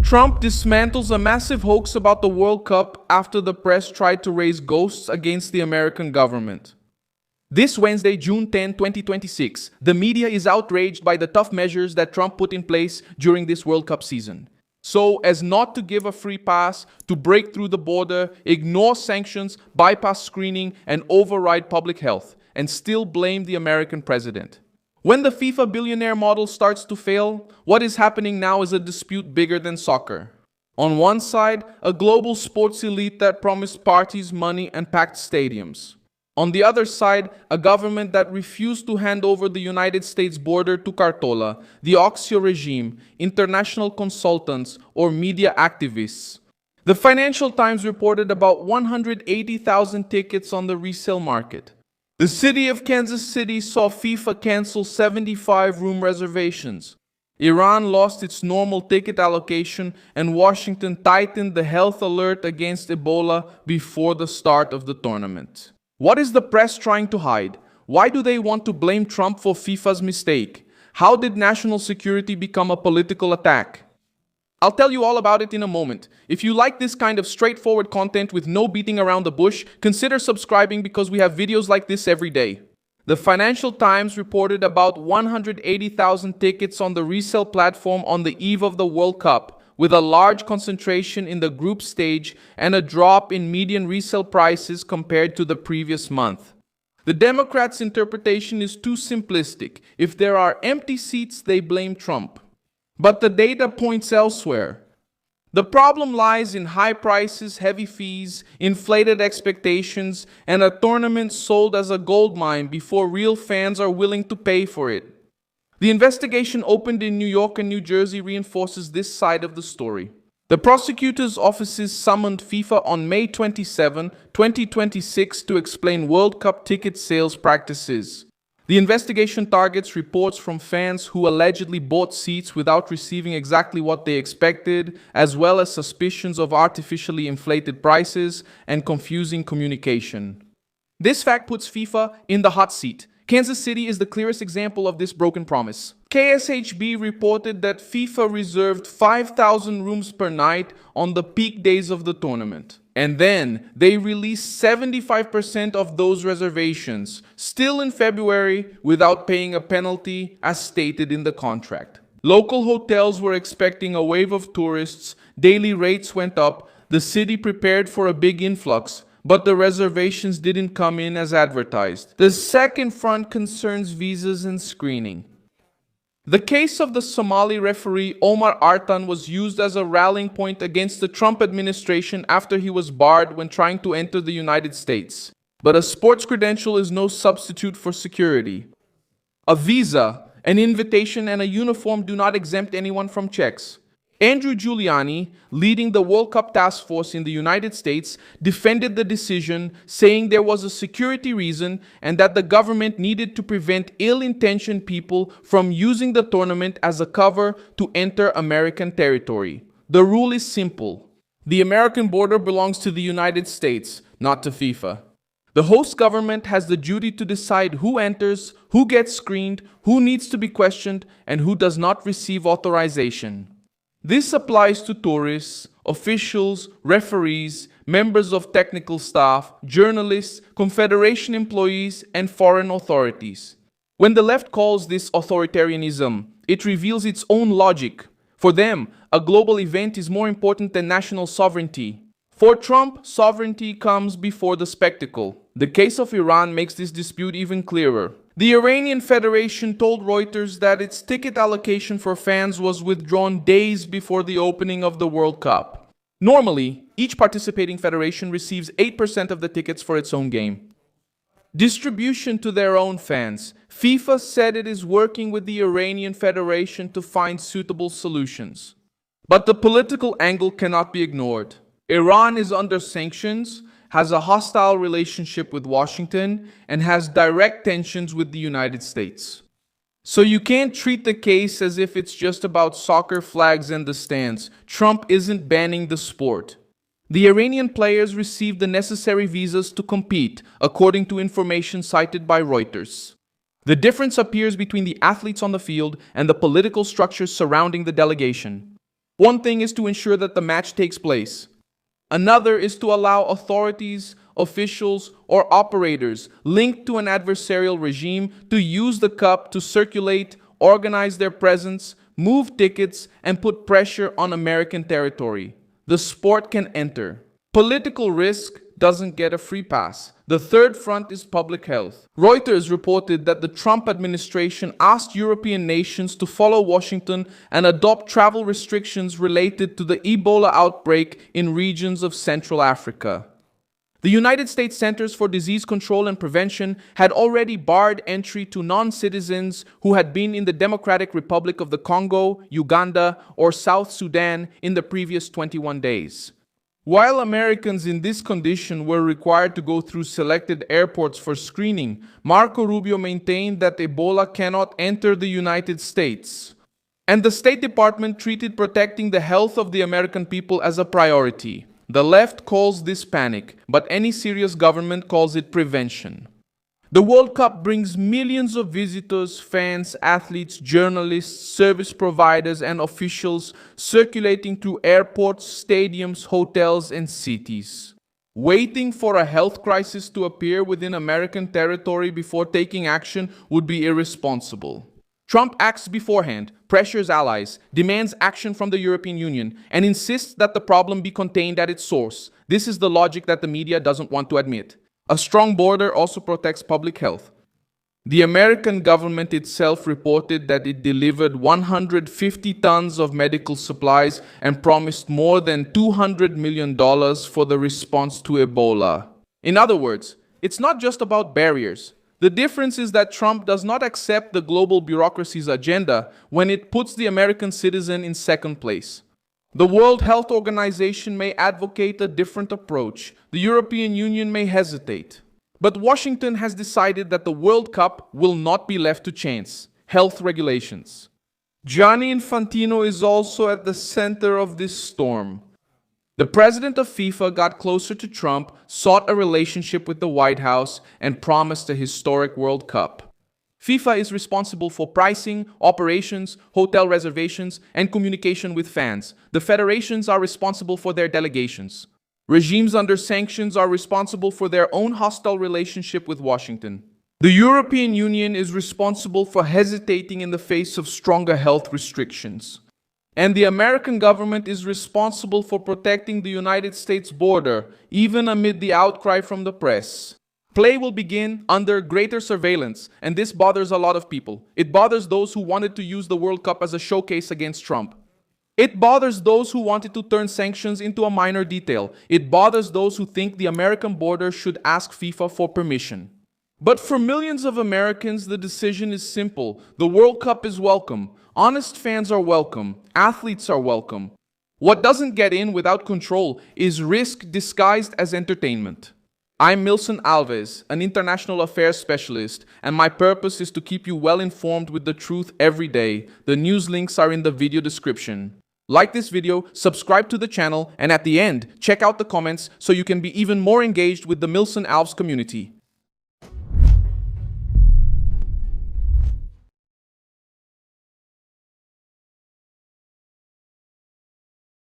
Trump dismantles a massive hoax about the World Cup after the press tried to raise ghosts against the American government. This Wednesday, June 10, 2026, the media is outraged by the tough measures that Trump put in place during this World Cup season, so as not to give a free pass to break through the border, ignore sanctions, bypass screening, and override public health, and still blame the American president. When the FIFA billionaire model starts to fail, what is happening now is a dispute bigger than soccer. On one side, a global sports elite that promised parties, money, and packed stadiums. On the other side, a government that refused to hand over the United States border to Cartola, the Oxio regime, international consultants, or media activists. The Financial Times reported about 180,000 tickets on the resale market. The city of Kansas City saw FIFA cancel 75 room reservations. Iran lost its normal ticket allocation, and Washington tightened the health alert against Ebola before the start of the tournament. What is the press trying to hide? Why do they want to blame Trump for FIFA's mistake? How did national security become a political attack? I'll tell you all about it in a moment. If you like this kind of straightforward content with no beating around the bush, consider subscribing because we have videos like this every day. The Financial Times reported about 180,000 tickets on the resale platform on the eve of the World Cup, with a large concentration in the group stage and a drop in median resale prices compared to the previous month. The Democrats' interpretation is too simplistic. If there are empty seats, they blame Trump. But the data points elsewhere. The problem lies in high prices, heavy fees, inflated expectations, and a tournament sold as a goldmine before real fans are willing to pay for it. The investigation opened in New York and New Jersey reinforces this side of the story. The prosecutors' offices summoned FIFA on May 27, 2026 to explain World Cup ticket sales practices. The investigation targets reports from fans who allegedly bought seats without receiving exactly what they expected, as well as suspicions of artificially inflated prices and confusing communication. This fact puts FIFA in the hot seat. Kansas City is the clearest example of this broken promise. KSHB reported that FIFA reserved 5,000 rooms per night on the peak days of the tournament. And then they released 75% of those reservations, still in February, without paying a penalty as stated in the contract. Local hotels were expecting a wave of tourists, daily rates went up, the city prepared for a big influx, but the reservations didn't come in as advertised. The second front concerns visas and screening. The case of the Somali referee Omar Artan was used as a rallying point against the Trump administration after he was barred when trying to enter the United States. But a sports credential is no substitute for security. A visa, an invitation, and a uniform do not exempt anyone from checks. Andrew Giuliani, leading the World Cup task force in the United States, defended the decision, saying there was a security reason and that the government needed to prevent ill-intentioned people from using the tournament as a cover to enter American territory. The rule is simple. The American border belongs to the United States, not to FIFA. The host government has the duty to decide who enters, who gets screened, who needs to be questioned, and who does not receive authorization. This applies to tourists, officials, referees, members of technical staff, journalists, Confederation employees, and foreign authorities. When the left calls this authoritarianism, it reveals its own logic. For them, a global event is more important than national sovereignty. For Trump, sovereignty comes before the spectacle. The case of Iran makes this dispute even clearer. The Iranian Federation told Reuters that its ticket allocation for fans was withdrawn days before the opening of the World Cup. Normally, each participating federation receives 8% of the tickets for its own game. Distribution to their own fans. FIFA said it is working with the Iranian Federation to find suitable solutions. But the political angle cannot be ignored. Iran is under sanctions, has a hostile relationship with Washington, and has direct tensions with the United States. So you can't treat the case as if it's just about soccer flags and the stands. Trump isn't banning the sport. The Iranian players received the necessary visas to compete, according to information cited by Reuters. The difference appears between the athletes on the field and the political structures surrounding the delegation. One thing is to ensure that the match takes place. Another is to allow authorities, officials, or operators linked to an adversarial regime to use the cup to circulate, organize their presence, move tickets, and put pressure on American territory. The sport can enter. Political risk doesn't get a free pass. The third front is public health. Reuters reported that the Trump administration asked European nations to follow Washington and adopt travel restrictions related to the Ebola outbreak in regions of Central Africa. The United States Centers for Disease Control and Prevention had already barred entry to non-citizens who had been in the Democratic Republic of the Congo, Uganda, or South Sudan in the previous 21 days. While Americans in this condition were required to go through selected airports for screening, Marco Rubio maintained that Ebola cannot enter the United States. And the State Department treated protecting the health of the American people as a priority. The left calls this panic, but any serious government calls it prevention. The World Cup brings millions of visitors, fans, athletes, journalists, service providers, and officials circulating through airports, stadiums, hotels, and cities. Waiting for a health crisis to appear within American territory before taking action would be irresponsible. Trump acts beforehand, pressures allies, demands action from the European Union, and insists that the problem be contained at its source. This is the logic that the media doesn't want to admit. A strong border also protects public health. The American government itself reported that it delivered 150 tons of medical supplies and promised more than $200 million for the response to Ebola. In other words, it's not just about barriers. The difference is that Trump does not accept the global bureaucracy's agenda when it puts the American citizen in second place. The World Health Organization may advocate a different approach. The European Union may hesitate. But Washington has decided that the World Cup will not be left to chance. Health regulations. Gianni Infantino is also at the center of this storm. The president of FIFA got closer to Trump, sought a relationship with the White House, and promised a historic World Cup. FIFA is responsible for pricing, operations, hotel reservations, and communication with fans. The federations are responsible for their delegations. Regimes under sanctions are responsible for their own hostile relationship with Washington. The European Union is responsible for hesitating in the face of stronger health restrictions. And the American government is responsible for protecting the United States border, even amid the outcry from the press. Play will begin under greater surveillance, and this bothers a lot of people. It bothers those who wanted to use the World Cup as a showcase against Trump. It bothers those who wanted to turn sanctions into a minor detail. It bothers those who think the American border should ask FIFA for permission. But for millions of Americans, the decision is simple. The World Cup is welcome. Honest fans are welcome. Athletes are welcome. What doesn't get in without control is risk disguised as entertainment. I'm Milson Alves, an international affairs specialist, and my purpose is to keep you well informed with the truth every day. The news links are in the video description. Like this video, subscribe to the channel, and at the end, check out the comments so you can be even more engaged with the Milson Alves community.